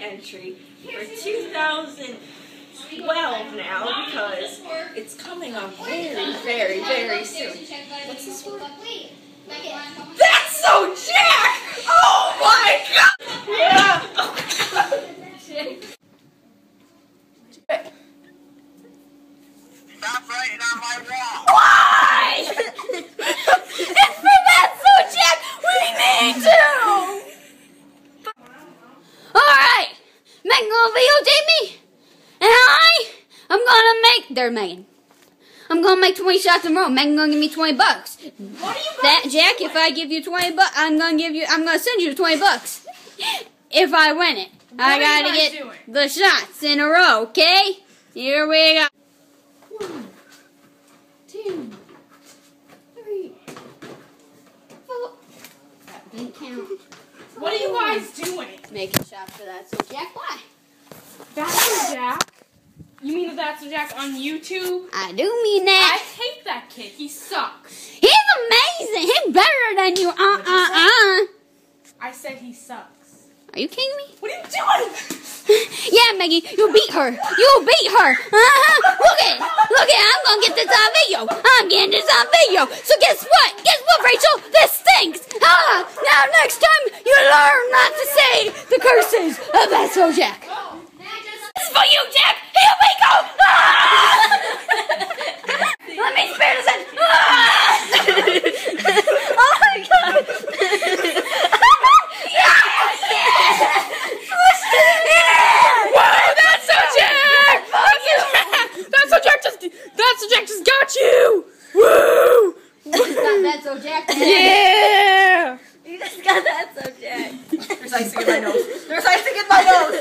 entry for 2012 now because it's coming up very, very, very soon. What's this for? That's so Jack! Oh my god! Yeah! Oh god! Stop writing on my wall! Why? It's for That's So Jack! We need to! Alright! Megan gonna videotape me, and I'm gonna make, I'm gonna make 20 shots in a row. Megan gonna give me 20 bucks. What are you going That, Jack, if I give you 20 bucks, I'm gonna send you 20 bucks. If I win it. I gotta get the shots in a row, okay? Here we go. 1, 2, 3, 4. That didn't count. What are you guys doing? Making shots for That So Jack. Why? That's So Jack? You mean That's So Jack on YouTube? I do mean I that. hate that kid. He sucks. He's amazing. He's better than you. I said he sucks. Are you kidding me? What are you doing? Yeah, Maggie, you beat her. You beat her. Look at, I'm gonna get this on video. I'm getting this on video. So guess what? Guess what, Rachel? This stinks. Now next time you learn not to say the curses of That's So Jack. This is for you, Jack. Here we go. Let me spare this in. Oh my god. That's So Jack just got you! Woo! That's So Jack. Yeah! You just got That So Jack. There's icing in my nose. There's icing in my nose.